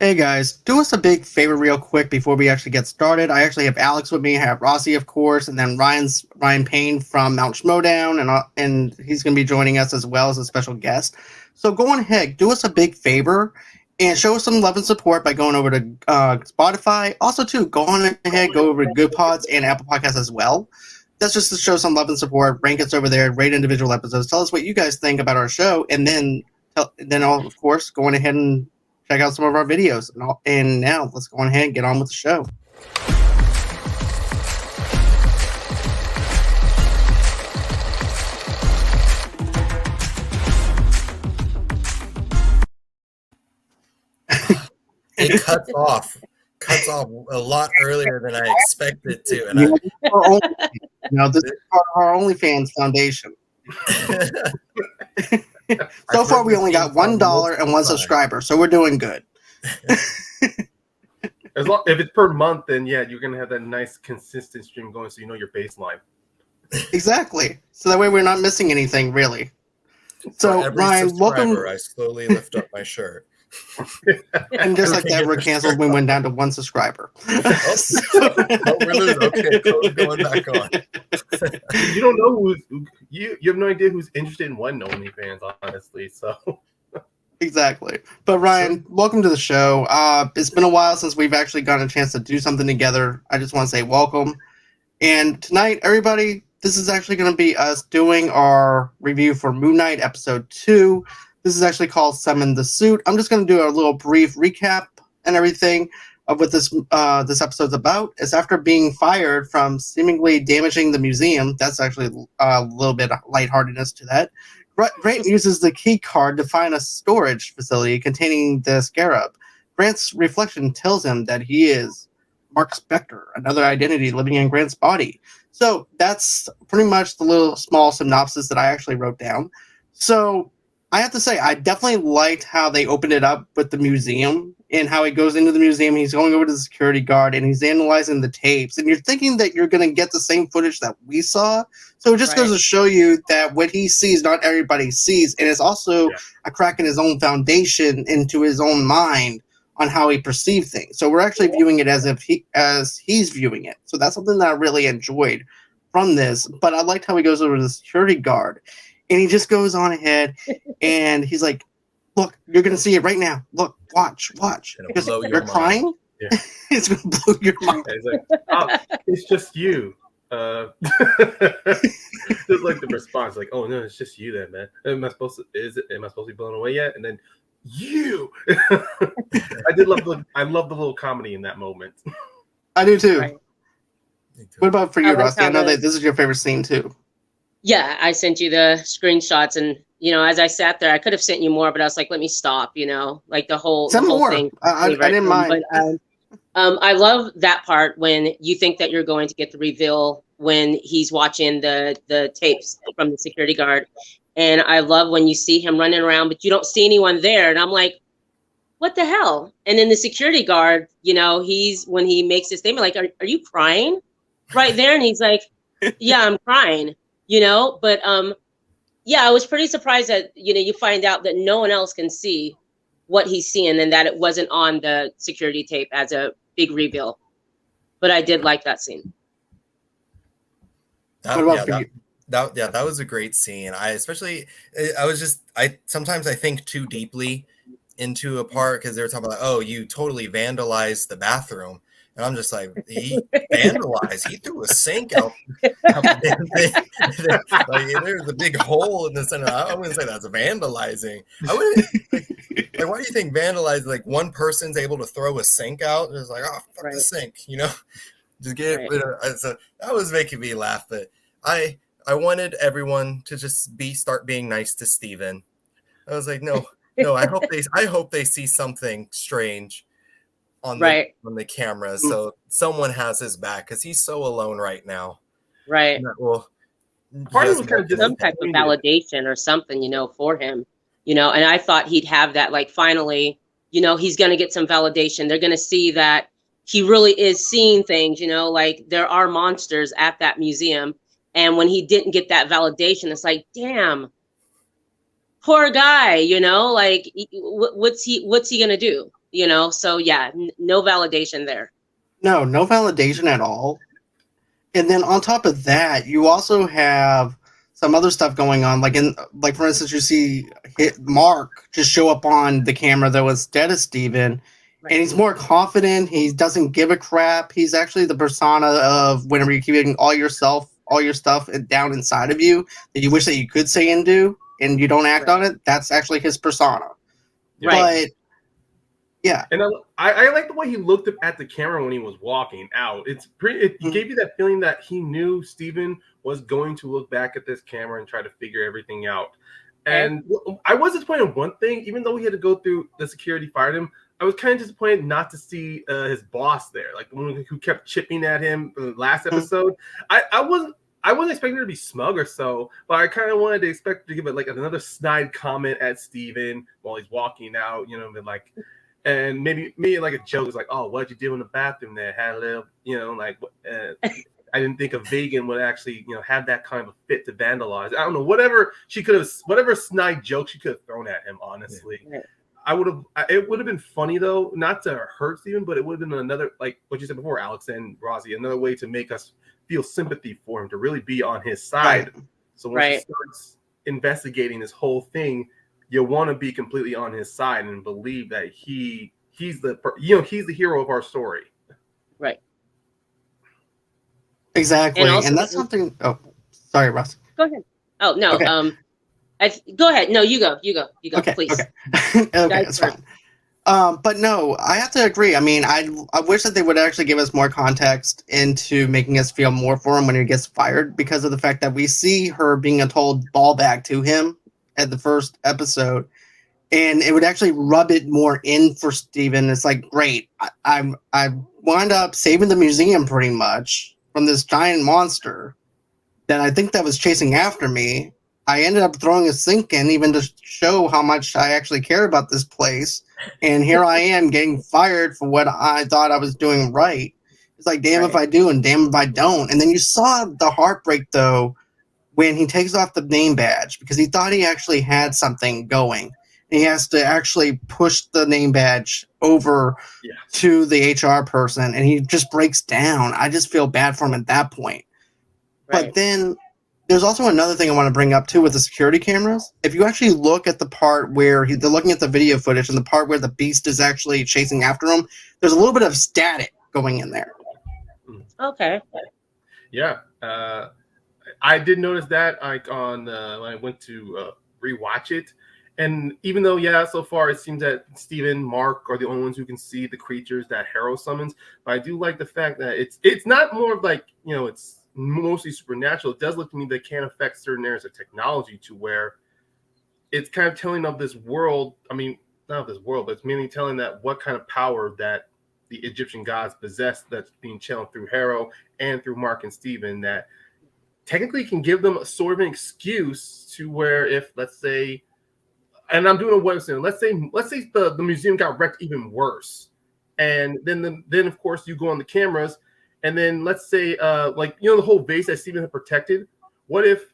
Hey guys, do us a big favor real quick before we actually get started. I actually have Alex with me, I have Rossie, of course, and then Ryan Payne from Mount Schmodown, and he's going to be joining us as well as a special guest. So go on ahead, do us a big favor and show us some love and support by going over to Spotify. Also, too, go on ahead, go over to Good Pods and Apple Podcasts as well. That's just to show some love and support. Rank us over there, rate individual episodes. Tell us what you guys think about our show, and then of course, go on ahead and check out some of our videos. And now let's go on ahead and get on with the show. It cuts off a lot earlier than I expected to. And this is part of our OnlyFans foundation. So far, we only got $1 and 1 subscriber, so we're doing good. As long if it's per month, then yeah, you're gonna have that nice consistent stream going, so you know your baseline. Exactly. So that way we're not missing anything, really. So Ryan, welcome. I slowly lift up my shirt. And just like that, we're canceled. We went down to 1 subscriber. We're losing. Okay, Code's going back on. You don't know you have no idea who's interested in one OnlyFans, honestly. So exactly. But Ryan, welcome to the show. It's been a while since we've actually gotten a chance to do something together. I just want to say welcome. And tonight, everybody, this is actually going to be us doing our review for Moon Knight episode 2. This is actually called Summon the Suit. I'm just going to do a little brief recap and everything of what this episode's about. It's after being fired from seemingly damaging the museum. That's actually a little bit of lightheartedness to that. Grant uses the key card to find a storage facility containing the scarab. Grant's reflection tells him that he is Marc Spector, another identity living in Grant's body. So that's pretty much the little small synopsis that I actually wrote down. So I have to say, I definitely liked how they opened it up with the museum and how he goes into the museum. He's going over to the security guard and he's analyzing the tapes. And you're thinking that you're going to get the same footage that we saw. So it just goes to show you that what he sees, not everybody sees. And it's also a crack in his own foundation into his own mind on how he perceived things. So we're actually viewing it as if he's viewing it. So that's something that I really enjoyed from this. But I liked how he goes over to the security guard. And he just goes on ahead, and he's like, "Look, you're gonna see it right now. Look, watch." You're crying. Yeah. It's gonna blow your mind. It's like, oh, it's just you. Just like the response, like, "Oh no, it's just you, then, man. Am I supposed to be blown away yet?" And then you. I love the little comedy in that moment. I do too. Right. What about for you, Rossie? I know that this is your favorite scene too. Yeah, I sent you the screenshots, and as I sat there, I could have sent you more, but I was like, let me stop. Like the whole thing. I didn't mind. But, I love that part when you think that you're going to get the reveal when he's watching the tapes from the security guard, and I love when you see him running around, but you don't see anyone there, and I'm like, what the hell? And then the security guard, when he makes his statement, like, are you crying right there? And he's like, yeah, I'm crying. But I was pretty surprised that, you find out that no one else can see what he's seeing and that it wasn't on the security tape as a big reveal. But I did like that scene. That was a great scene. Sometimes I think too deeply into a part because they were talking about, oh, you totally vandalized the bathroom. And I'm just like, he vandalized. He threw a sink out. Like, there's a big hole in the center. I wouldn't say that's vandalizing. I wouldn't. Like, why do you think vandalizing? Like, one person's able to throw a sink out. It's like, oh, fuck the sink. Just get rid of. So that was making me laugh. But I wanted everyone to just start being nice to Steven. I was like, no. I hope they see something strange on the camera, so someone has his back because he's so alone right now. Right. Part of it was kind of just some type of validation or something, for him. And I thought he'd have that, like, finally, he's going to get some validation. They're going to see that he really is seeing things, like there are monsters at that museum. And when he didn't get that validation, it's like, poor guy, like, what's he going to do? you know? So yeah, no validation there. No validation at all. And then on top of that, you also have some other stuff going on. Like for instance, you see Mark just show up on the camera that was dead as Steven. Right. And he's more confident. He doesn't give a crap. He's actually the persona of whenever you keep getting all your stuff down inside of you that you wish that you could say and do, and you don't act on it. That's actually his persona. Right. But yeah. And I like the way he looked up at the camera when he was walking out. It's pretty. He gave you that feeling that he knew Steven was going to look back at this camera and try to figure everything out. And I was disappointed in one thing, even though he had to go through the security fired him. I was kind of disappointed not to see his boss there, like the one who kept chipping at him in the last episode. I wasn't expecting her to be smug or so, but I kind of wanted to expect her to give it like another snide comment at Steven while he's walking out, you know, and maybe like a joke is like, "Oh, what'd you do in the bathroom there? Had a little, you know, like I didn't think a vegan would actually, you know, have that kind of a fit to vandalize." I don't know, whatever snide joke she could have thrown at him, honestly. Yeah. It would have been funny though, not to hurt Steven, but it would have been another, like what you said before, Alex and Rossie, another way to make us feel sympathy for him, to really be on his side. Right. So when he starts investigating this whole thing, you want to be completely on his side and believe that he's the hero of our story. Right. Exactly. And that's something. Oh, sorry, Russ. Go ahead. Oh no. Okay. Go ahead. No, you go. Okay, please. Okay. Okay, that's fine. But no, I have to agree. I mean, I wish that they would actually give us more context into making us feel more for him when he gets fired, because of the fact that we see her being told ball back to him at the first episode, and it would actually rub it more in for Steven. It's like, great, I wound up saving the museum pretty much from this giant monster that I think that was chasing after me. I ended up throwing a sink in even to show how much I actually care about this place. And here I am getting fired for what I thought I was doing right. It's like, damn if I do and damn if I don't. And then you saw the heartbreak, though, when he takes off the name badge, because he thought he actually had something going. And he has to actually push the name badge over to the HR person, and he just breaks down. I just feel bad for him at that point. Right. But then there's also another thing I want to bring up, too, with the security cameras. If you actually look at the part where they're looking at the video footage and the part where the beast is actually chasing after him, there's a little bit of static going in there. Okay. Yeah. I did notice that when I went to rewatch it. And even though, so far it seems that Steven, Mark are the only ones who can see the creatures that Harrow summons. But I do like the fact that it's not more of like, you know, it's mostly supernatural. It does look to me that it can affect certain areas of technology, to where it's kind of telling of this world. I mean, not of this world, but it's mainly telling that what kind of power that the Egyptian gods possess, that's being channeled through Harrow and through Mark and Steven, that technically can give them a sort of an excuse to where, if, let's say, and I'm doing a web saying, let's say the museum got wrecked even worse, and then of course you go on the cameras. And then let's say, like, you know, the whole vase that Steven had protected. What if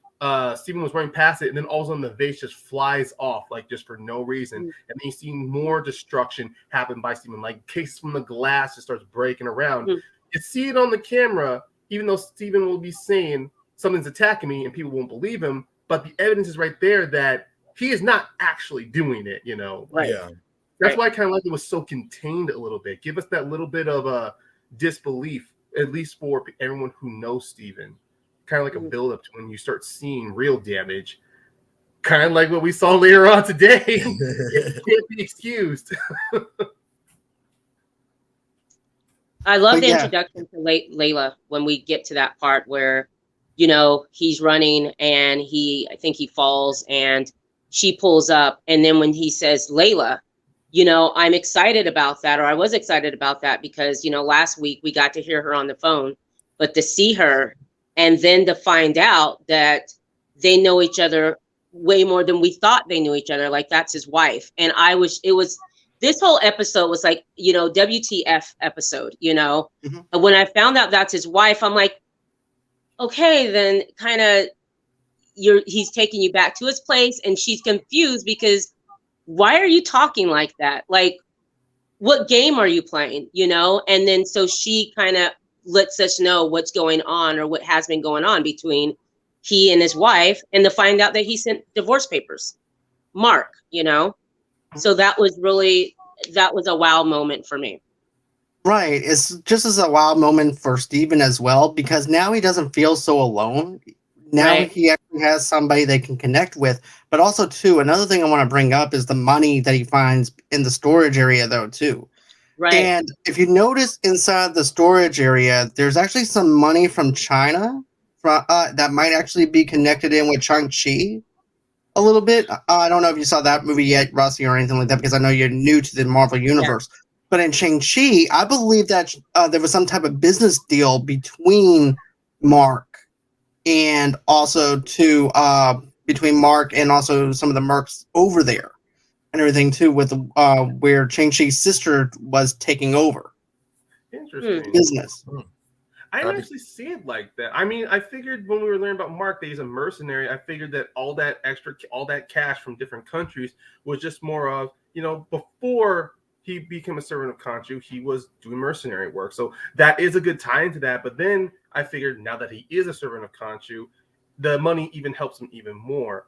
Steven was running past it, and then all of a sudden the vase just flies off, like, just for no reason. And then you see more destruction happen by Steven, like cases from the glass just starts breaking around. You see it on the camera, even though Steven will be saying something's attacking me and people won't believe him. But the evidence is right there that he is not actually doing it, you know. Right. Yeah. That's why I kind of like it was so contained a little bit. Give us that little bit of a disbelief, at least for everyone who knows Steven. Kind of like a build-up to when you start seeing real damage. Kind of like what we saw later on today. It can't be excused. I love the introduction to Layla when we get to that part where, you know, he's running and I think he falls and she pulls up. And then when he says, Layla, you know, I'm excited about that, or I was excited about that because, you know, last week we got to hear her on the phone, but to see her and then to find out that they know each other way more than we thought they knew each other. Like, that's his wife. And this whole episode was like, you know, WTF episode, you know. And when I found out that's his wife, I'm like, okay, then kind of he's taking you back to his place, and she's confused because why are you talking like that? Like, what game are you playing? You know, and then so she kind of lets us know what's going on or what has been going on between he and his wife, and to find out that he sent divorce papers, Marc, you know. So that was a wow moment for me. Right. It's just as a wow moment for Steven as well, because now he doesn't feel so alone. Now Right. he actually has somebody they can connect with. But also, too, another thing I want to bring up is the money that he finds in the storage area, though, too. Right. And if you notice inside the storage area, there's actually some money from China that might actually be connected in with Shang-Chi a little bit. I don't know if you saw that movie yet, Rossie, or anything like that, because I know you're new to the Marvel Universe. Yeah. But in Shang-Chi, I believe that there was some type of business deal between Marc and also between Marc and also some of the mercs over there and everything too, with where Shang-Chi's sister was taking over. Interesting. Business. I didn't actually see it like that. I mean, I figured when we were learning about Marc that he's a mercenary, I figured that all that cash from different countries was just more of, you know, before he became a servant of Khonshu, he was doing mercenary work. So that is a good tie into that. But then I figured now that he is a servant of Khonshu, the money even helps him even more.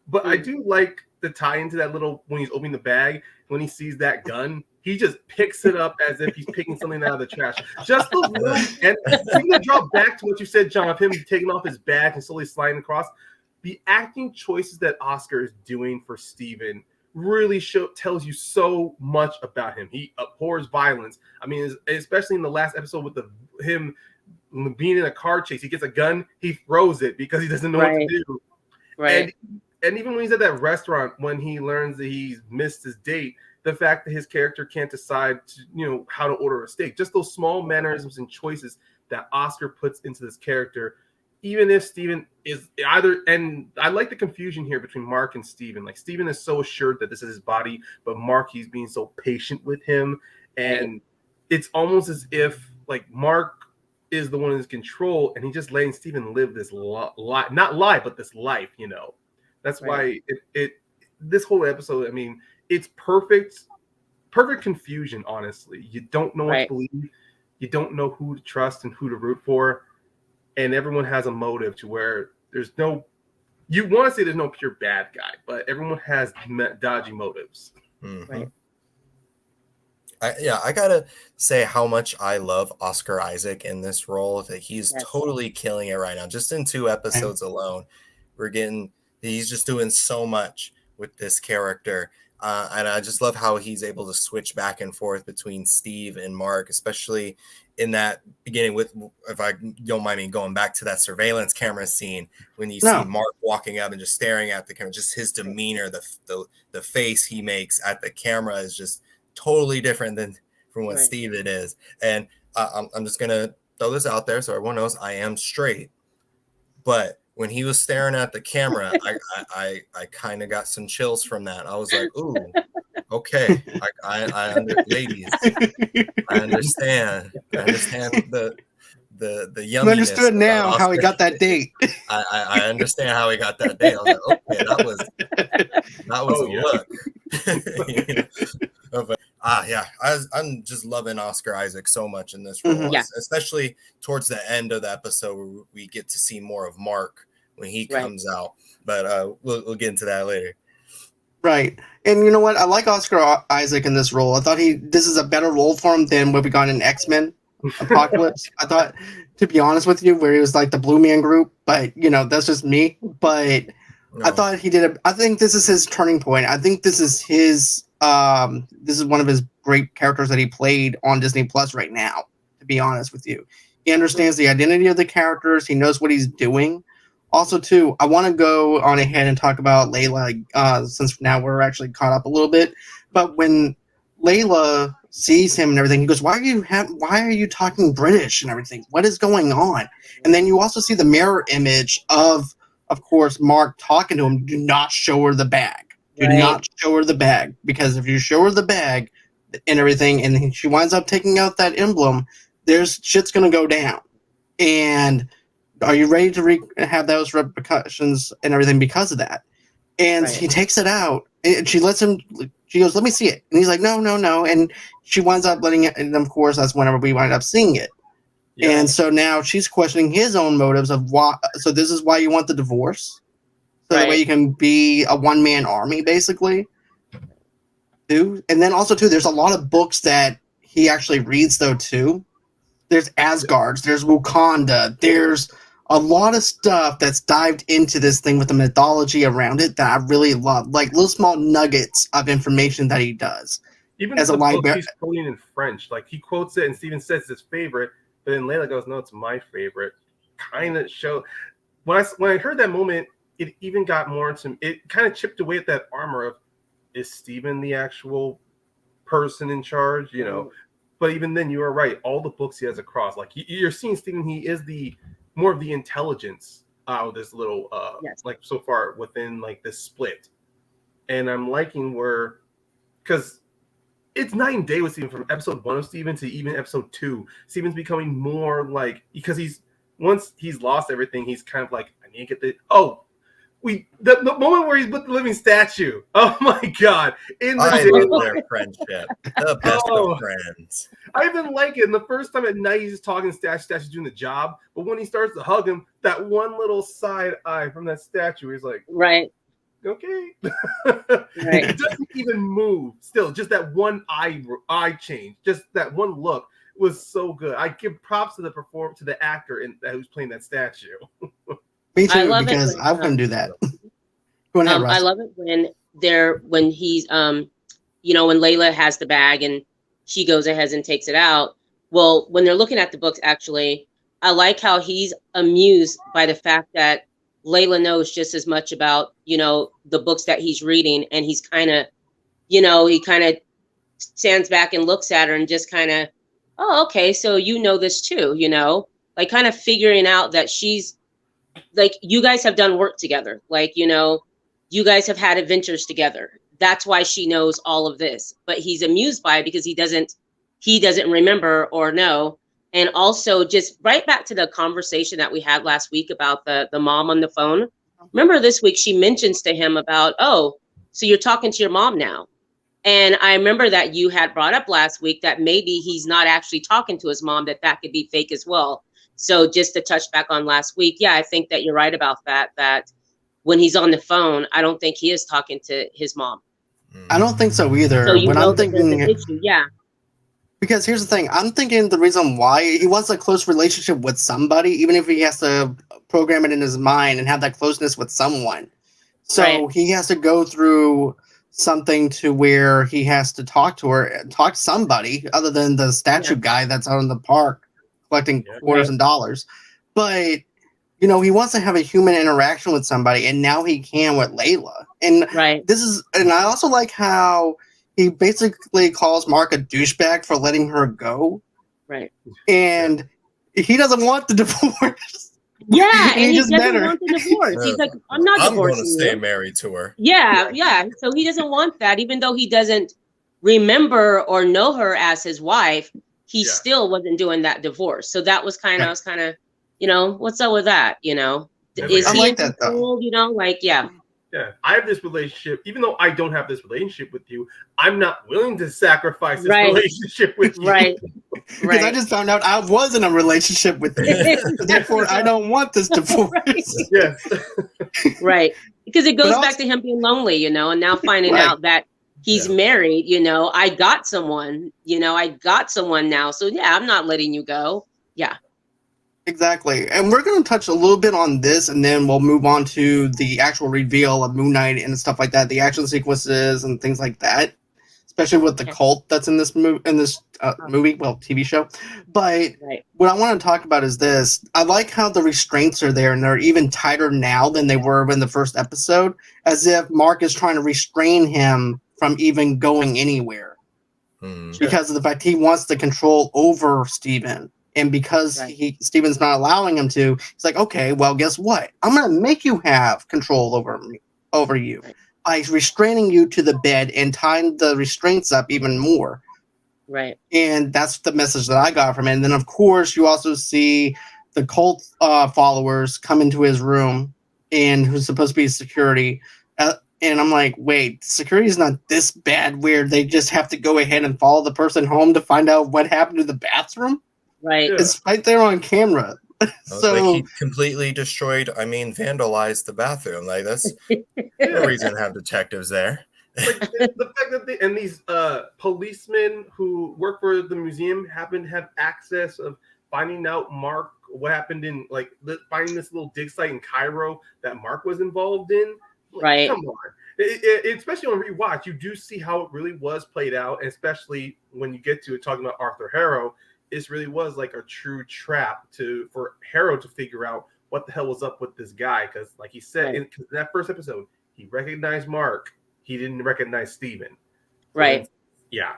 But I do like the tie into that little, when he's opening the bag, when he sees that gun, he just picks it up as if he's picking something out of the trash. Just those little, and to drop back to what you said, John, of him taking off his bag and slowly sliding across, the acting choices that Oscar is doing for Steven really tells you so much about him. He abhors violence. I mean, especially in the last episode with him being in a car chase, he gets a gun, he throws it because he doesn't know what to do. Right. And even when he's at that restaurant, when he learns that he's missed his date, the fact that his character can't decide to, you know, how to order a steak, just those small mannerisms and choices that Oscar puts into this character, even if Steven is either, and I like the confusion here between Marc and Steven. Like, Steven is so assured that this is his body, but Marc, he's being so patient with him. And it's almost as if, like, Marc is the one in his control, and he's just letting Steven live this not lie, but this life, you know. That's why this whole episode, I mean, it's perfect confusion, honestly. You don't know what to believe. You don't know who to trust and who to root for. And everyone has a motive to where there's no, you want to say there's no pure bad guy, but everyone has dodgy motives. Mm-hmm. I gotta say how much I love Oscar Isaac in this role. That he's totally killing it right now. Just in 2 episodes alone, he's just doing so much with this character. And I just love how he's able to switch back and forth between Steve and Marc, especially in that beginning with, if I don't mind me going back to that surveillance camera scene, when you see Marc walking up and just staring at the camera, just his demeanor, the face he makes at the camera is just totally different than from what Steve it is. And I'm just going to throw this out there so everyone knows I am straight. But when he was staring at the camera, I kind of got some chills from that. I was like, ooh, okay. Ladies, I understand the yumminess. You understood now how he got that date. I understand how he got that date. I was like, okay, that was a look. But, I'm just loving Oscar Isaac so much in this role, especially towards the end of the episode where we get to see more of Marc when he comes out. But we'll get into that later. Right. And you know what? I like Oscar Isaac in this role. I thought this is a better role for him than what we got in X-Men Apocalypse. I thought, to be honest with you, where he was like the Blue Man Group, but you know, that's just me. But I thought I think this is his turning point. I think this is his this is one of his great characters that he played on Disney Plus right now, to be honest with you. He understands the identity of the characters. He knows what he's doing. Also, too, I want to go on ahead and talk about Layla, since now we're actually caught up a little bit. But when Layla sees him and everything, he goes, why are you talking British and everything? What is going on? And then you also see the mirror image of course, Marc talking to him. Do not show her the bag. Do not show her the bag. Because if you show her the bag and everything, and she winds up taking out that emblem, shit's going to go down. And are you ready to have those repercussions and everything because of that? And he takes it out, and she lets him She goes, let me see it. And he's like, no. And she winds up letting it, and of course, that's whenever we wind up seeing it. Yeah. And so now she's questioning his own motives of why. So this is why you want the divorce? So that way you can be a one-man army, basically. Too. And then also, too, there's a lot of books that he actually reads, though, too. There's Asgards, there's Wakanda, there's a lot of stuff that's dived into this thing with the mythology around it that I really love. Like little small nuggets of information that he does. Even as the book he's quoting in French. Like he quotes it and Steven says it's his favorite, but then Layla goes, no, it's my favorite. Kind of show. When I heard that moment, it even got more into it, kind of chipped away at that armor of, is Steven the actual person in charge? You know, but even then, you are right. All the books he has across, like you're seeing Steven, he is the more of the intelligence out of this little, like so far within like this split. And I'm liking where, because it's night and day with Steven from episode 1 of Steven to even episode 2. Steven's becoming more like, because once he's lost everything, he's kind of like, I need to get the moment where he's with the living statue. Oh my God! I love their friendship. The best of friends. I even like it. And the first time at night, he's just talking to statue's doing the job. But when he starts to hug him, that one little side eye from that statue, he's like, right. Okay. Right. It doesn't even move. Still, just that one eye change, just that one look was so good. I give props to the actor who's playing that statue. Me too, because I wouldn't do that. Go ahead, I love it when he's when Layla has the bag and she goes ahead and takes it out. Well, when they're looking at the books, actually, I like how he's amused by the fact that Layla knows just as much about, the books that he's reading. And he's kind of, he kind of stands back and looks at her and just kind of, oh, okay, so you know this too, like kind of figuring out that she's, like, you guys have done work together. Like, you guys have had adventures together. That's why she knows all of this. But he's amused by it because he doesn't remember or know. And also just right back to the conversation that we had last week about the mom on the phone. Remember this week she mentions to him about, oh, so you're talking to your mom now. And I remember that you had brought up last week that maybe he's not actually talking to his mom, that could be fake as well. So just to touch back on last week, yeah, I think that you're right about that when he's on the phone, I don't think he is talking to his mom. I don't think so either. So I'm thinking, issue, yeah. Because here's the thing, I'm thinking the reason why he wants a close relationship with somebody, even if he has to program it in his mind and have that closeness with someone. So he has to go through something to where he has to talk to somebody other than the statue guy that's out in the park collecting quarters and dollars. But, he wants to have a human interaction with somebody, and now he can with Layla. And and I also like how he basically calls Marc a douchebag for letting her go. Right. And he doesn't want the divorce. Yeah, and he doesn't want the divorce. He's like, I'm not divorcing you. I'm going to stay married to her. Yeah. So he doesn't want that, even though he doesn't remember or know her as his wife. He still wasn't doing that divorce. So that was I was kind of, what's up with that? Is he in control? Yeah, I have this relationship. Even though I don't have this relationship with you, I'm not willing to sacrifice this relationship with you. Right. Because I just found out I was in a relationship with you. Therefore, I don't want this divorce. Yes. Right. Because it goes back to him being lonely, and now finding out that he's married, I got someone, now. So, I'm not letting you go. Yeah. Exactly. And we're going to touch a little bit on this, and then we'll move on to the actual reveal of Moon Knight and stuff like that, the action sequences and things like that, especially with the cult that's in this movie, TV show. But what I want to talk about is this. I like how the restraints are there, and they're even tighter now than they were in the first episode, as if Marc is trying to restrain him from even going anywhere because of the fact he wants the control over Steven. And because Steven's not allowing him to, he's like, okay, well, guess what? I'm going to make you have control over you by restraining you to the bed and tying the restraints up even more. Right. And that's the message that I got from it. And then, of course, you also see the cult followers come into his room, and who's supposed to be security. and I'm like, wait, security is not this bad where they just have to go ahead and follow the person home to find out what happened to the bathroom. Right. Yeah. It's right there on camera. So like he completely destroyed, vandalized the bathroom. Like that's no reason to have detectives there. Like the fact that these policemen who work for the museum happen to have access of finding out Marc what happened in finding this little dig site in Cairo that Marc was involved in. Like, right. Come on. Especially on rewatch, you do see how it really was played out, especially when you get to it talking about Arthur Harrow. This really was like a true trap for Harrow to figure out what the hell was up with this guy. Because, like he said in that first episode, he recognized Marc. He didn't recognize Steven. So right. Yeah.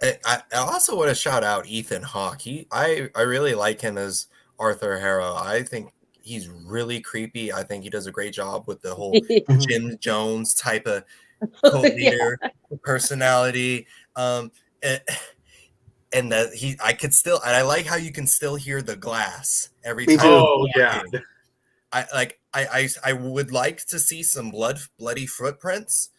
I also want to shout out Ethan Hawke. I really like him as Arthur Harrow. I think he's really creepy. I think he does a great job with the whole Jim Jones type of cult leader personality. And that I like how you can still hear the glass every time. Oh yeah. I would like to see some bloody footprints.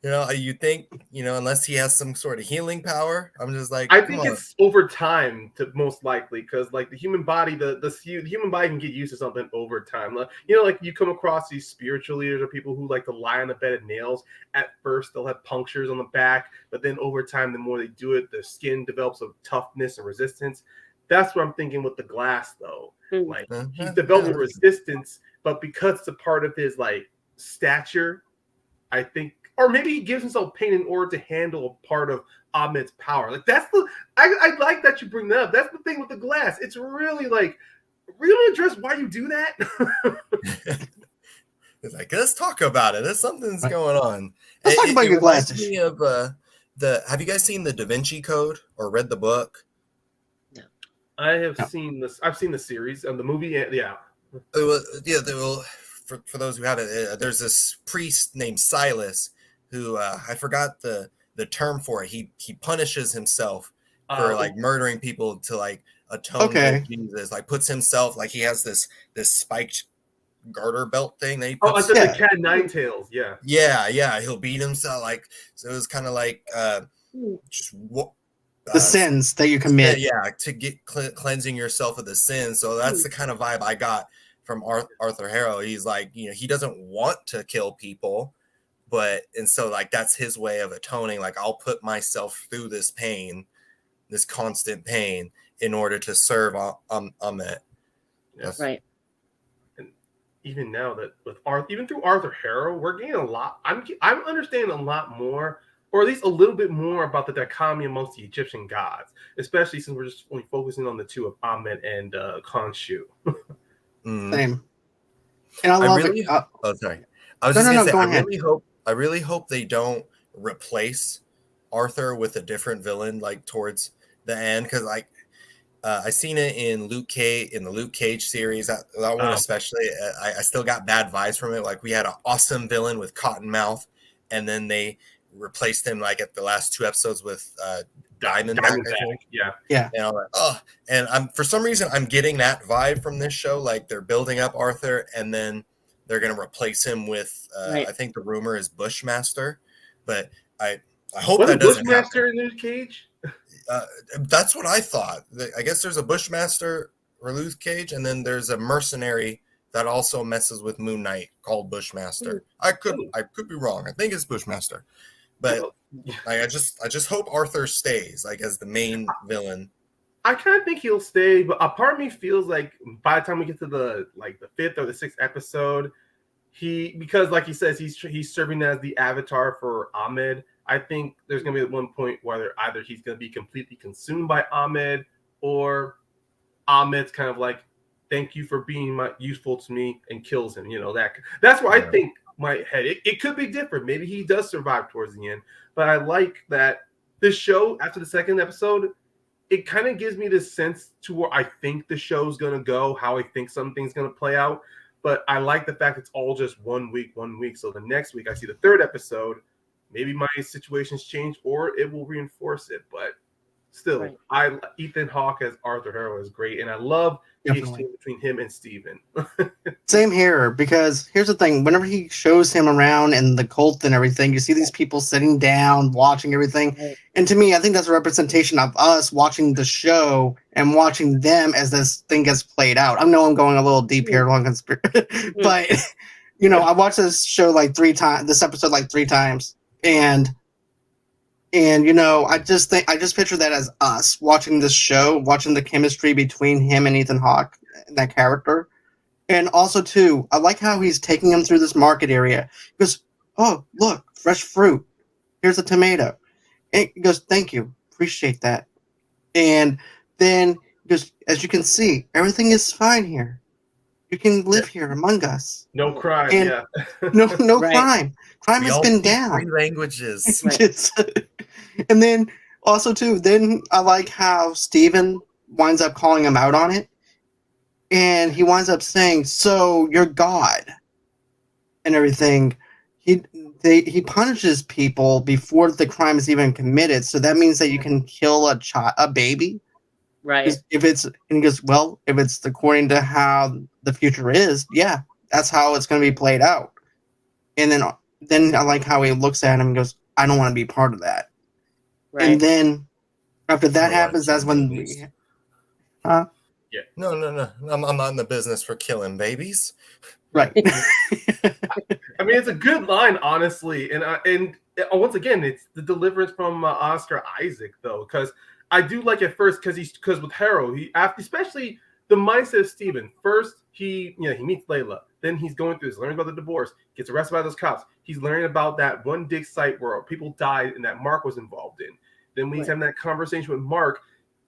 You think, unless he has some sort of healing power. I'm just like, I think it's over time to most likely, because like the human body, the human body can get used to something over time. Like you come across these spiritual leaders or people who like to lie on the bed of nails. At first, they'll have punctures on the back, but then over time, the more they do it, their skin develops a toughness and resistance. That's what I'm thinking with the glass, though. Like he's developing resistance, but because it's a part of his like stature, I think. Or maybe he gives himself pain in order to handle a part of Ahmed's power. Like that's I like that you bring that up. That's the thing with the glass. It's really like, really address why you do that. It's like, let's talk about it. There's something's going on. Let's talk about your glasses. Me of have you guys seen the Da Vinci Code or read the book? No. I have seen this. I've seen the series and the movie. Yeah. For those who haven't, there's this priest named Silas who I forgot the term for it. He punishes himself for like murdering people to like atone to Jesus. Like puts himself like he has this spiked garter belt thing that he puts. The cat nine tails. Yeah. Yeah. He'll beat himself like so. It was kind of like just the sins that you commit. Yeah, to get cleansing yourself of the sins. So that's the kind of vibe I got from Arthur Harrow. He's like, he doesn't want to kill people, and so like that's his way of atoning. Like I'll put myself through this pain, this constant pain, in order to serve Ahmed. Yes. Right. And even now that with even through Arthur Harrow, we're getting a lot. I'm understanding a lot more, or at least a little bit more about the dichotomy amongst the Egyptian gods, especially since we're just only focusing on the two of Ahmed and Khonshu. Same. And I love it. Sorry. I was just gonna say, I really hope they don't replace Arthur with a different villain like towards the end, because like I seen it in the Luke Cage series. That one especially, I still got bad vibes from it. Like we had an awesome villain with Cottonmouth, and then they replaced him like at the last 2 episodes with Diamondback. Yeah. And I'm like, and for some reason I'm getting that vibe from this show. Like they're building up Arthur, and then they're gonna replace him with I think the rumor is Bushmaster, but I hope that doesn't Bushmaster happen. in Luke Cage. That's what I thought. I guess there's a Bushmaster or Luke Cage, and then there's a mercenary that also messes with Moon Knight called Bushmaster. I could be wrong. I think it's Bushmaster. But I just hope Arthur stays like as the main villain. I kind of think he'll stay, but a part of me feels like by the time we get to the 5th or the 6th episode, because like he says he's serving as the avatar for Ahmed. I think there's gonna be at one point where either he's gonna be completely consumed by Ahmed, or Ahmed's kind of like, thank you for being useful to me, and kills him. That's where I think my head. It could be different. Maybe he does survive towards the end. But I like that this show, after the 2nd episode, it kind of gives me this sense to where I think the show's going to go, how I think something's going to play out. But I like the fact it's all just 1 week. So the next week I see the 3rd episode. Maybe my situation's changed, or it will reinforce it. But still, Ethan Hawke as Arthur Harrow is great, and I love the exchange between him and Steven. Same here, because here's the thing: whenever he shows him around and the cult and everything, you see these people sitting down, watching everything, and to me, I think that's a representation of us watching the show and watching them as this thing gets played out. I know I'm going a little deep here on conspiracy, but you know, I watched this show like 3 times, this episode like 3 times, and you know, I just picture that as us watching this show, watching the chemistry between him and Ethan Hawke, that character. And also, too, I like how he's taking him through this market area. He goes, oh, look, fresh fruit. Here's a tomato. And he goes, thank you. Appreciate that. And then, just as you can see, everything is fine here. You can live here among us. No crime, and no crime. Crime has been down. 3 languages. And then also too, then I like how Steven winds up calling him out on it. And he winds up saying, so you're God and everything. He punishes people before the crime is even committed. So that means that you can kill a baby. Right. If it's, and he goes, well, if it's according to how the future is, yeah, that's how it's going to be played out. And then I like how he looks at him and goes, I don't want to be part of that. Right. And then after that happens, that's when No. I'm not in the business for killing babies. Right. I mean, it's a good line, honestly, and once again, it's the deliverance from Oscar Isaac, though, because I do like at first because with Harrow, especially the mindset of Steven. First, he meets Layla. Then he's going through this, learning about the divorce, gets arrested by those cops. He's learning about that one dig site where people died and that Marc was involved in. Then when he's having that conversation with Marc,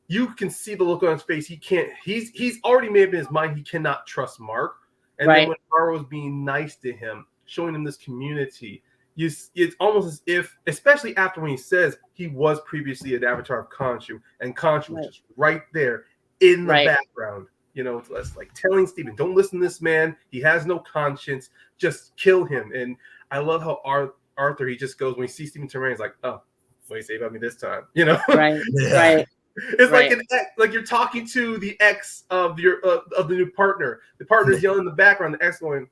you can see the look on his face. He's already made up in his mind he cannot trust Marc. And then when Harrow was being nice to him, showing him this community, it's almost as if, especially after when he says he was previously an avatar of Khonshu, and Khonshu was just right there in the background. You know, it's like telling Steven, don't listen to this man. He has no conscience. Just kill him. And I love how Arthur, he just goes, when he sees Steven turn around, he's like, oh, what do you say about me this time? You know? Right. It's like you're talking to the ex of your of the new partner. The partner's yelling in the background. The ex going,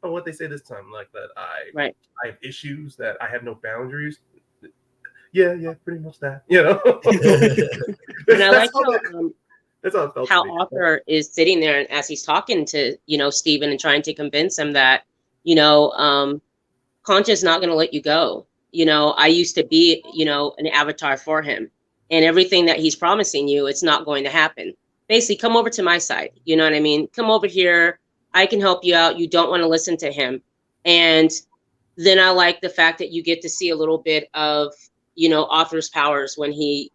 "Oh, what they say this time? Like that I have issues, that I have no boundaries." Yeah, pretty much that. You know. And I like how Arthur is sitting there, and as he's talking to Steven and trying to convince him that Khonshu's not going to let you go. I used to be an avatar for him. And everything that he's promising you, it's not going to happen. Basically, come over to my side. You know what I mean? Come over here. I can help you out. You don't want to listen to him. And then I like the fact that you get to see a little bit of, Arthur's powers when he's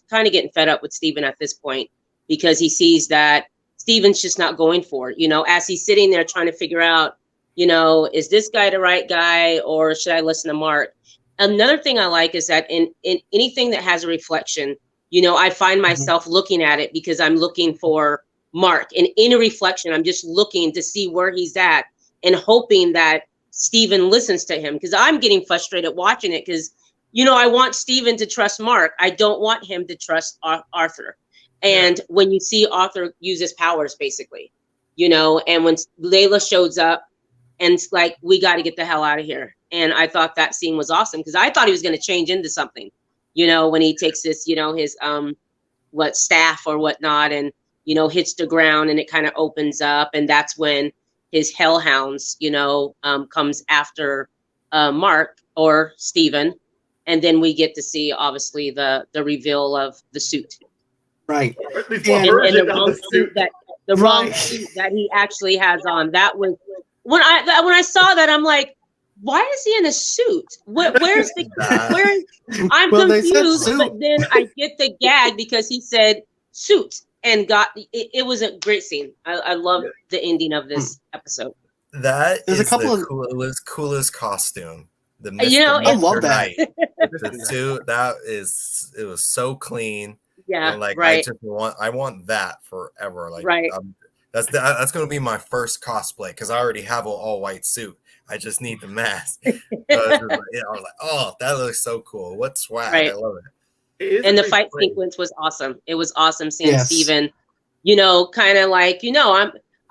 kind of getting fed up with Steven at this point, because he sees that Steven's just not going for it. As he's sitting there trying to figure out, is this guy the right guy, or should I listen to Marc? Another thing I like is that in anything that has a reflection, I find myself looking at it because I'm looking for Marc. And in a reflection, I'm just looking to see where he's at and hoping that Steven listens to him, because I'm getting frustrated watching it because, I want Steven to trust Marc. I don't want him to trust Arthur. And when you see Arthur use his powers, basically, and when Layla shows up and it's like, we got to get the hell out of here. And I thought that scene was awesome because I thought he was going to change into something, when he takes this, his staff or whatnot, and hits the ground and it kind of opens up, and that's when his hellhounds, comes after Marc or Steven, and then we get to see obviously the reveal of the suit. Right. And the wrong suit wrong suit that he actually has on. That was when I saw that, I'm like, why is he in a suit? Where's I'm confused, but then I get the gag because he said suit and it was a great scene. I love the ending of this episode. That is the coolest costume. I love that. The suit, it was so clean. Yeah, and I want that forever. Like, that's going to be my first cosplay because I already have an all white suit. I just need the mask. I was like, oh, that looks so cool. What swag! I love it. And the fight sequence was awesome. It was awesome seeing Yes. Steven, kind of like,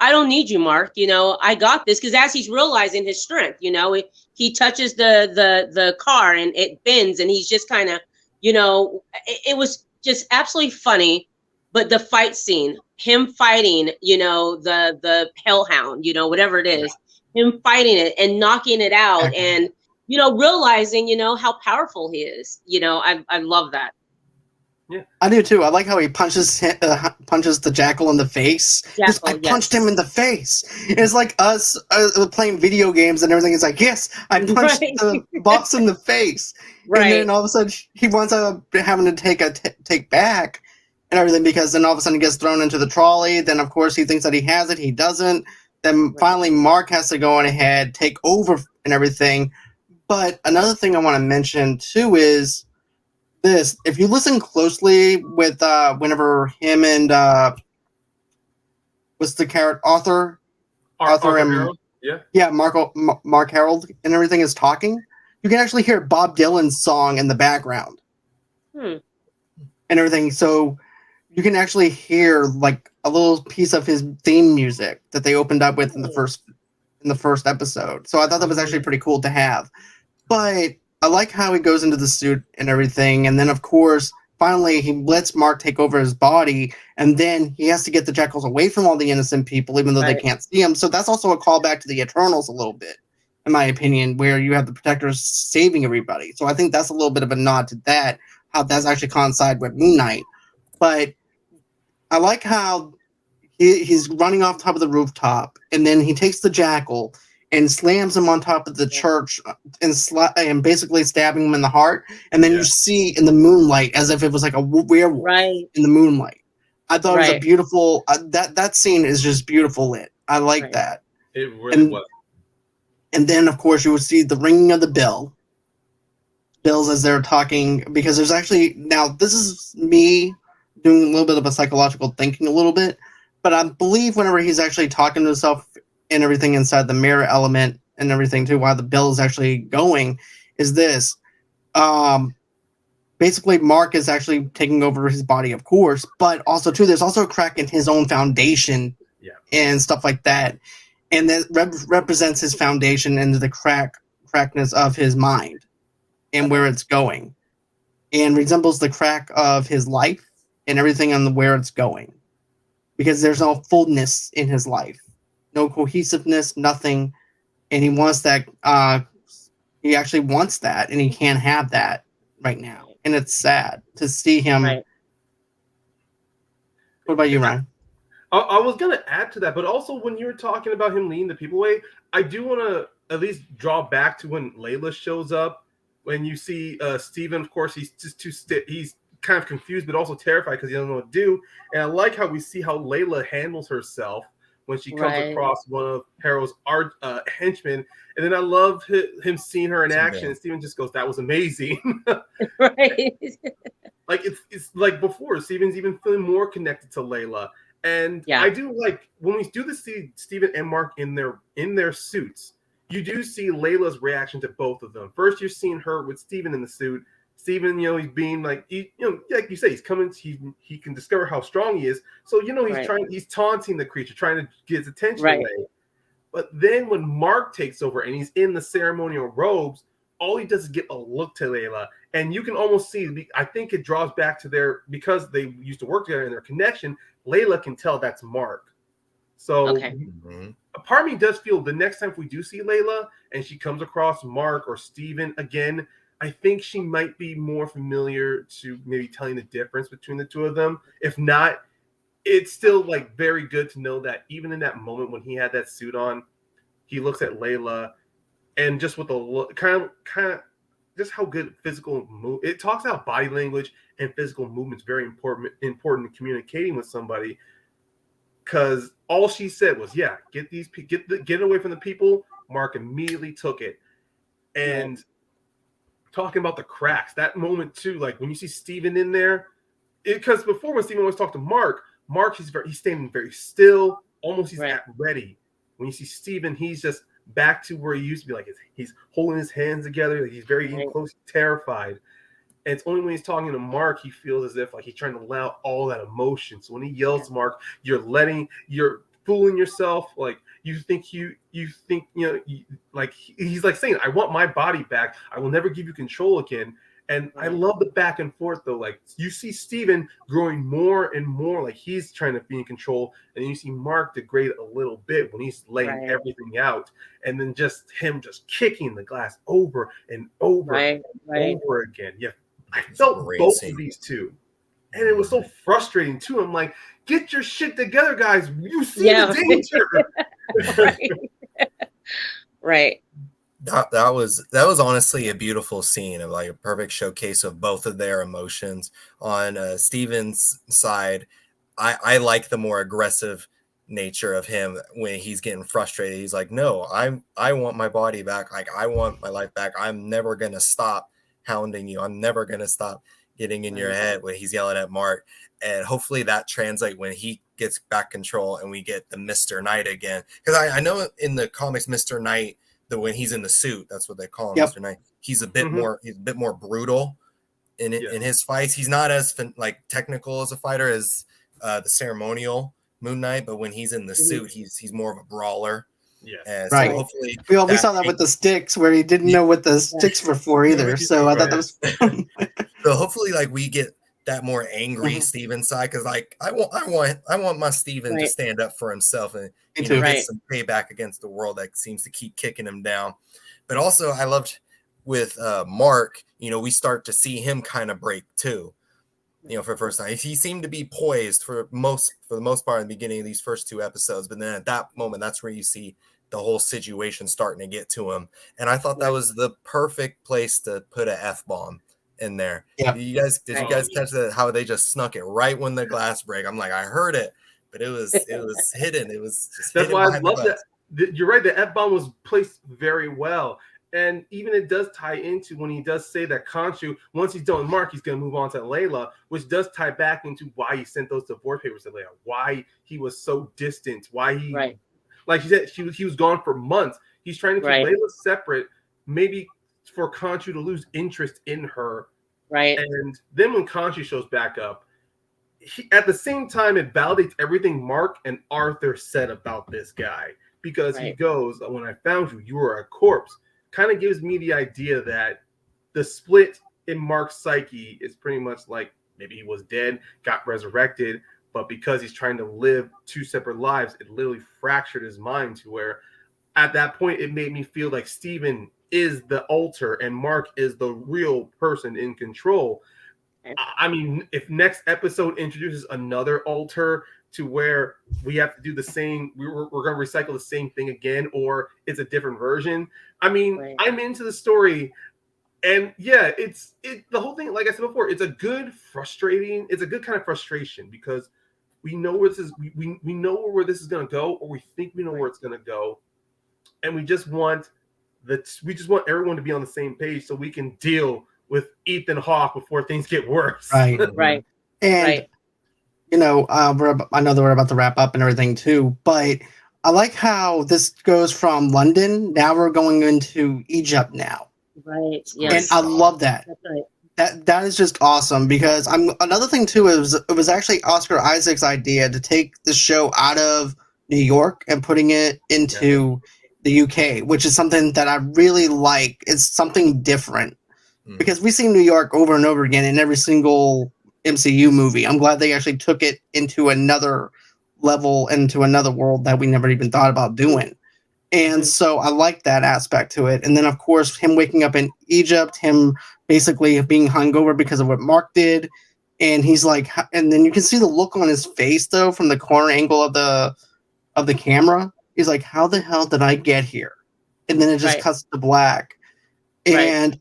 I don't need you, Mark. I got this, because as he's realizing his strength, he touches the car and it bends, and he's just kind of, it was just absolutely funny. But the fight scene, him fighting, the hellhound, whatever it is, him fighting it and knocking it out, and realizing, how powerful he is. I love that. Yeah, I do too. I like how he punches the jackal in the face. I punched him in the face. It's like us playing video games and everything. It's like, yes, I punched the boss in the face. Right. And then all of a sudden he winds up having to take back and everything, because then all of a sudden he gets thrown into the trolley. Then of course he thinks that he has it. He doesn't. Then finally Mark has to go on ahead, take over and everything. But another thing I want to mention too is this. If you listen closely with whenever him and what's the character Arthur and Mark Harold and everything is talking, you can actually hear Bob Dylan's song in the background and everything. So you can actually hear like a little piece of his theme music that they opened up with in the first episode. So I thought that was actually pretty cool to have. But I like how he goes into the suit and everything, and then of course, finally he lets Mark take over his body, and then he has to get the jackals away from all the innocent people, even though they can't see him. So that's also a callback to the Eternals a little bit, in my opinion, where you have the Protectors saving everybody. So I think that's a little bit of a nod to that, how that's actually coincide with Moon Knight. But I like how he's running off top of the rooftop, and then he takes the jackal and slams him on top of the church and basically stabbing him in the heart. And then you see in the moonlight as if it was like a werewolf in the moonlight. I thought it was a beautiful, that scene is just beautiful lit. I like that. It really was. And then, of course, you would see the ringing of the bells as they're talking, because there's actually, now this is me doing a little bit of a psychological thinking a little bit, but I believe whenever he's actually talking to himself and everything inside the mirror element and everything too, while the bell is actually going, is this. Basically, Mark is actually taking over his body, of course, but also too, there's also a crack in his own foundation and stuff like that. And that represents his foundation into the crackness of his mind and where it's going, and resembles the crack of his life and everything on where it's going, because there's no fullness in his life. No cohesiveness, nothing, and he wants that. He actually wants that, and he can't have that right now, and it's sad to see him. Right. What about you, Ryan? I was gonna add to that, but also when you were talking about him leading the people away, I do want to at least draw back to when Layla shows up. When you see Steven, of course, he's just he's kind of confused, but also terrified because he doesn't know what to do. And I like how we see how Layla handles herself when she comes across one of Harrow's henchmen. And then I love him seeing her in action. And Steven just goes, that was amazing. Like it's like before, Steven's even feeling more connected to Layla. And I do like when we do see Steven and Mark in their suits, you do see Layla's reaction to both of them. First, you're seeing her with Steven in the suit. Steven, he's being like, like you say, he's coming. He can discover how strong he is. So he's taunting the creature, trying to get his attention away. But then when Mark takes over and he's in the ceremonial robes, all he does is give a look to Layla, and you can almost see. I think it draws back to because they used to work together in their connection. Layla can tell that's Mark. So a part of me does feel the next time we do see Layla and she comes across Mark or Steven again, I think she might be more familiar to maybe telling the difference between the two of them. If not, it's still like very good to know that even in that moment when he had that suit on, he looks at Layla and just with a look, kind of just how good physical move. It talks about body language and physical movements very important in communicating with somebody. Because all she said was, get away from the people. Mark immediately took it. And talking about the cracks, that moment too, like when you see Steven in there, because before when Steven always talked to Mark, he's standing very still, almost he's at ready. When you see Steven, he's just back to where he used to be, like he's holding his hands together, like he's very close, terrified. And it's only when he's talking to Mark, he feels as if like he's trying to let out all that emotion. So when he yells to Mark, you're fooling yourself. Like you think, like he's like saying, I want my body back. I will never give you control again. And I love the back and forth though. Like you see Steven growing more and more like he's trying to be in control. And then you see Mark degrade a little bit when he's laying everything out. And then just him just kicking the glass over and over and over again. Yeah. I felt both of these two. And it was so frustrating too. I'm like, get your shit together, guys. You see the danger. Right. That was honestly a beautiful scene of like a perfect showcase of both of their emotions. On Steven's side, I like the more aggressive nature of him when he's getting frustrated. He's like, no, I want my body back. Like I want my life back. I'm never gonna stop hounding you. I'm never gonna stop getting in your head when he's yelling at Mark. And hopefully that translates when he gets back control and we get the Mr. Knight again. Because I know in the comics, Mr. Knight, when he's in the suit, that's what they call him, Mr. Knight. He's a bit more brutal in his fights. He's not as like technical as a fighter as the ceremonial Moon Knight, but when he's in the suit, he's more of a brawler. Yeah, so hopefully we saw that with the sticks, where he didn't know what the sticks were for either. So I thought that was. So hopefully, like we get that more angry Steven side, because like I want my Steven to stand up for himself and get some payback against the world that seems to keep kicking him down. But also, I loved with Mark. We start to see him kind of break too. For the first time, he seemed to be poised for the most part in the beginning of these first two episodes, but then at that moment, that's where you see the whole situation starting to get to him. And I thought that was the perfect place to put an F-bomb in there. Yeah. Did you guys catch that? How they just snuck it right when the glass break? I'm like, I heard it, but it was hidden. It was just. That's why I love that. You're right. The F-bomb was placed very well. And even it does tie into when he does say that Khonshu, once he's done with Mark, he's going to move on to Layla, which does tie back into why he sent those divorce papers to Layla, why he was so distant, why he, like she said, he was gone for months. He's trying to keep Layla separate, maybe for Khonshu to lose interest in her. Right. And then when Khonshu shows back up, at the same time, it validates everything Mark and Arthur said about this guy, because he goes, when I found you, you were a corpse. Kind of gives me the idea that the split in Mark's psyche is pretty much like maybe he was dead, got resurrected, but because he's trying to live two separate lives, it literally fractured his mind to where at that point it made me feel like Steven is the alter and Mark is the real person in control. I mean, if next episode introduces another alter to where we have to do the same, we're going to recycle the same thing again, or it's a different version. I mean, I'm into the story, and it's the whole thing. Like I said before, it's a good kind of frustration, because we know where this is. We know where this is going to go, or we think we know where it's going to go, and we just want everyone to be on the same page so we can deal with Ethan Hawke before things get worse. Right. And I know that we're about to wrap up and everything too, but I like how this goes from London. Now we're going into Egypt now. Right. Yes. And I love that. That's right. That is just awesome, because another thing too is it was actually Oscar Isaac's idea to take the show out of New York and putting it into the UK, which is something that I really like. It's something different, because we see New York over and over again in every single MCU movie. I'm glad they actually took it into another level, into another world that we never even thought about doing. And so I like that aspect to it. And then, of course, him waking up in Egypt, him basically being hungover because of what Mark did. And he's like, and then you can see the look on his face, though, from the corner angle of the camera. He's like, how the hell did I get here? And then it just cuts to black. And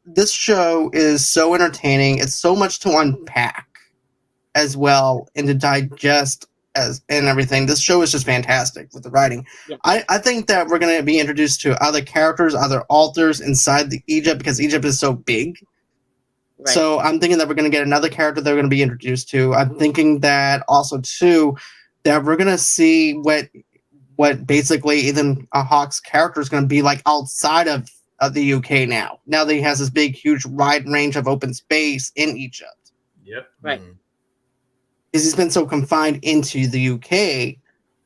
this show is so entertaining. It's so much to unpack as well and to digest and everything. This show is just fantastic with the writing. Yeah. I think that we're going to be introduced to other characters, other alters inside the Egypt, because Egypt is so big. Right. So I'm thinking that we're going to get another character that we're going to be introduced to. I'm thinking that also too that we're going to see what basically Ethan Hawke's character is going to be like outside of of the UK now. Now that he has this big, huge, wide range of open space in Egypt. Yep. Right. Because he's been so confined into the UK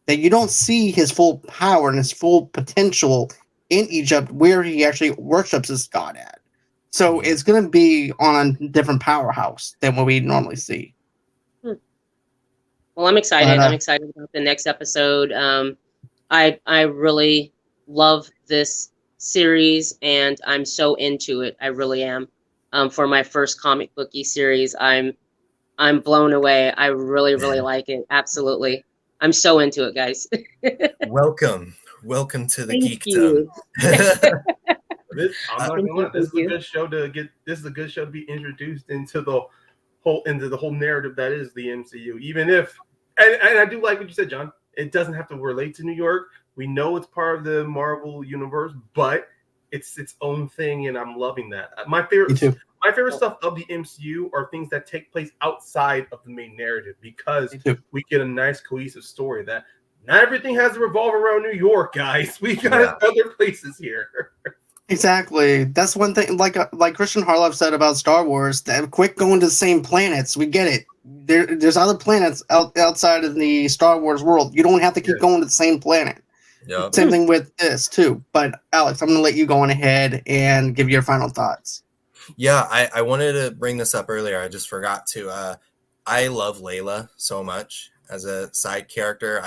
that you don't see his full power and his full potential in Egypt where he actually worships his god at. So it's going to be on a different powerhouse than what we normally see. Well, I'm excited. I'm excited about the next episode. I really love this series, and I'm so into it. I really am. For my first comic booky series, I'm blown away. I really like it. Absolutely, I'm so into it, guys. Welcome to the Thank geekdom. I'm not gonna lie. This is a good show to get. This is a good show to be introduced into the whole narrative that is the MCU. Even if, and I do like what you said, John. It doesn't have to relate to New York. We know it's part of the Marvel universe, but it's its own thing, and I'm loving that. My favorite stuff of the MCU are things that take place outside of the main narrative, because we get a nice cohesive story that not everything has to revolve around New York, guys. We got other places here. Exactly. That's one thing. Like Christian Harloff said about Star Wars, that quick going to the same planets. We get it. There's other planets outside of the Star Wars world. You don't have to keep going to the same planet. Yep. Same thing with this too. But Alex, I'm going to let you go on ahead and give your final thoughts. Yeah, I wanted to bring this up earlier. I just forgot to. I love Layla so much as a side character.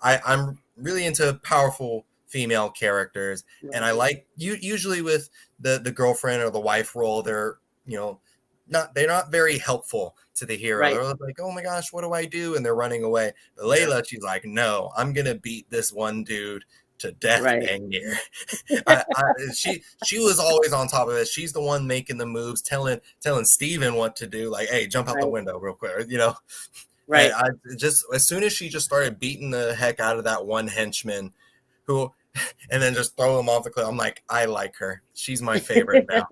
I'm really into powerful female characters, and I like usually with the girlfriend or the wife role, they're not very helpful to the hero. Right. They're like, oh my gosh, what do I do? And they're running away. But Layla, she's like, no, I'm gonna beat this one dude to death. Dang near. She was always on top of it. She's the one making the moves, telling Steven what to do, like, hey, jump out the window real quick, Right. I just, as soon as she just started beating the heck out of that one henchman and then just throw him off the cliff, I'm like, I like her. She's my favorite now.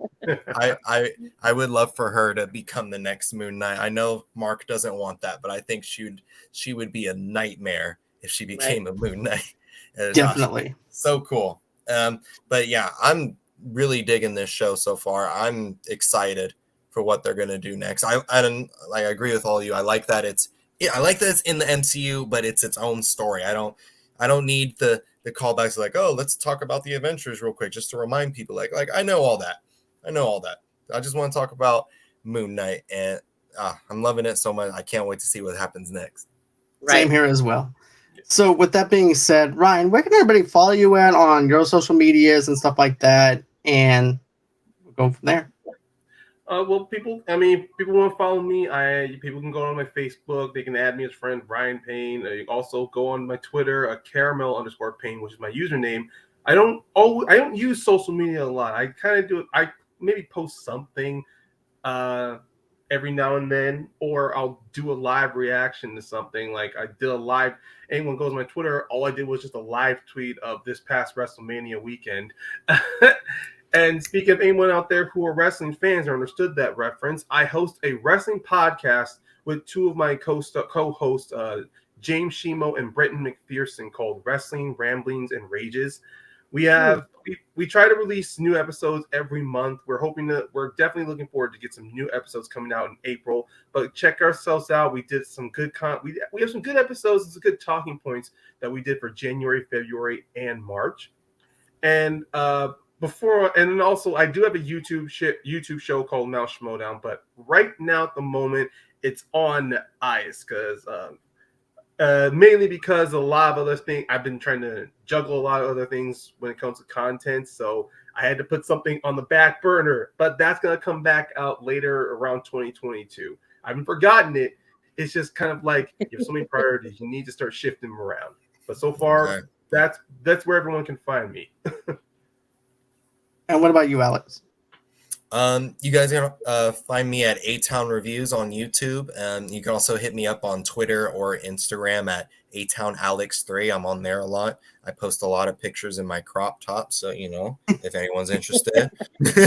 I would love for her to become the next Moon Knight. I know Mark doesn't want that, but I think she would be a nightmare if she became a Moon Knight. Definitely. So cool. But yeah, I'm really digging this show so far. I'm excited for what they're gonna do next. I agree with all of you. I like that it's in the MCU, but it's its own story. I don't need the callbacks like, oh, let's talk about the Avengers real quick, just to remind people like I know all that. I just want to talk about Moon Knight, and I'm loving it so much. I can't wait to see what happens next. Same here as well. So with that being said, Ryan, where can everybody follow you at on your social medias and stuff like that? And we'll go from there. Well, people want to follow me. People can go on my Facebook. They can add me as friend, Ryan Payne. You can also go on my Twitter, caramel_Payne, which is my username. I don't use social media a lot. I kind of do it. I maybe post something every now and then, or I'll do a live reaction to something. Like I did a live. Anyone goes on my Twitter, all I did was just a live tweet of this past WrestleMania weekend. And speaking of anyone out there who are wrestling fans or understood that reference, I host a wrestling podcast with two of my co-hosts, James Shimo and Brenton McPherson, called Wrestling Ramblings and Rages. We try to release new episodes every month. We're definitely looking forward to get some new episodes coming out in April. But check ourselves out. We did some good we have some good episodes and some good talking points that we did for January, February, and March. And and also I do have a YouTube show called Mouse Schmodown, but right now at the moment it's on ice because mainly because a lot of other things. I've been trying to juggle a lot of other things when it comes to content, so I had to put something on the back burner. But that's gonna come back out later around 2022. I haven't forgotten it. It's just kind of like you have so many priorities, you need to start shifting them around. But so far, that's where everyone can find me. And what about you, Alex? You guys can find me at A-Town Reviews on YouTube. You can also hit me up on Twitter or Instagram at ATownAlex3. I'm on there a lot. I post a lot of pictures in my crop top, so if anyone's interested.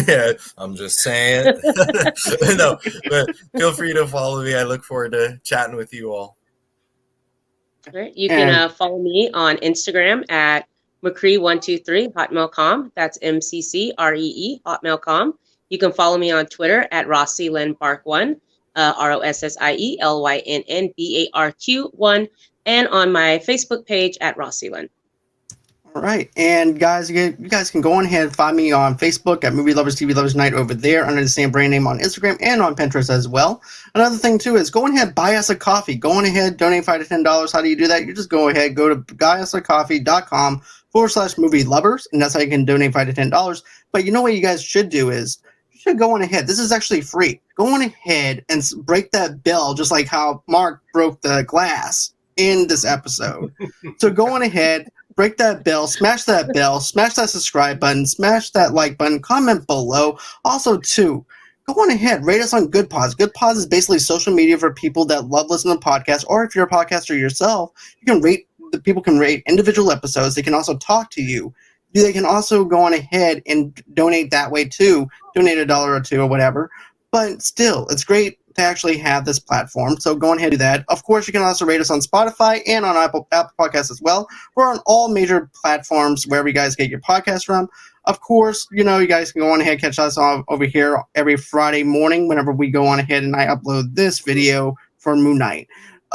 Yeah, I'm just saying. No, but feel free to follow me. I look forward to chatting with you all. All right. You can follow me on Instagram at McCree123 hotmail.com. That's MCCREE hotmail.com. You can follow me on Twitter at Rossie Lynn Bark 1, RossielYnnBarq1, and on my Facebook page at Rossie Lynn. All right, and guys, you guys can go on ahead and find me on Facebook at Movie Lovers TV Lovers Night over there under the same brand name on Instagram and on Pinterest as well. Another thing too is go on ahead, buy us a coffee. Go on ahead, donate $5 to $10. How do you do that? You just go ahead, go to buyusacoffee.com/movie lovers, and that's how you can donate $5 to $10. But you know what you guys should do is you should go on ahead. This is actually free. Go on ahead and break that bell, just like how Mark broke the glass in this episode. So go on ahead. Break that bell, smash that subscribe button, smash that like button, comment below. Also, too, go on ahead, rate us on Good Pods. Good Pods is basically social media for people that love listening to podcasts, or if you're a podcaster yourself, people can rate individual episodes. They can also talk to you. They can also go on ahead and donate that way, too. Donate $1 or $2 or whatever. But still, it's great to actually have this platform, so go ahead and do that. Of course, you can also rate us on Spotify and on Apple Podcasts as well. We're on all major platforms wherever you guys get your podcast from. Of course, you guys can go on ahead and catch us over here every Friday morning whenever we go on ahead and I upload this video for Moon Knight.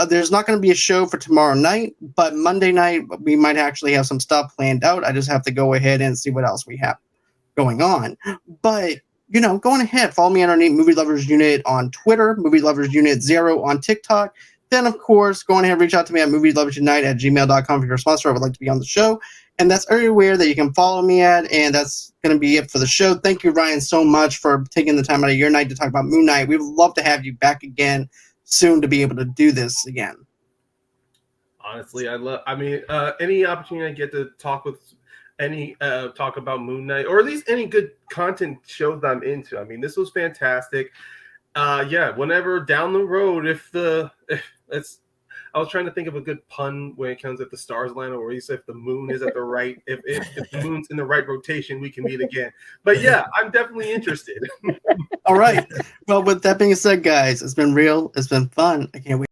There's not going to be a show for tomorrow night, but Monday night we might actually have some stuff planned out. I just have to go ahead and see what else we have going on. But go on ahead. Follow me underneath Movie Lovers Unit on Twitter, Movie Lovers Unit 0 on TikTok. Then, of course, go on ahead and reach out to me at movieloversunite@gmail.com if you're a sponsor. I would like to be on the show. And that's everywhere that you can follow me at. And that's going to be it for the show. Thank you, Ryan, so much for taking the time out of your night to talk about Moon Knight. We would love to have you back again soon to be able to do this again. Honestly, any opportunity I get to talk with talk about Moon Knight, or at least any good content shows that I'm into. I mean, this was fantastic. Whenever down the road, I was trying to think of a good pun when it comes if the stars line, or at least if the moon is at the right, if the moon's in the right rotation, we can meet again. But yeah, I'm definitely interested. All right. Well, with that being said, guys, it's been real. It's been fun. I can't wait.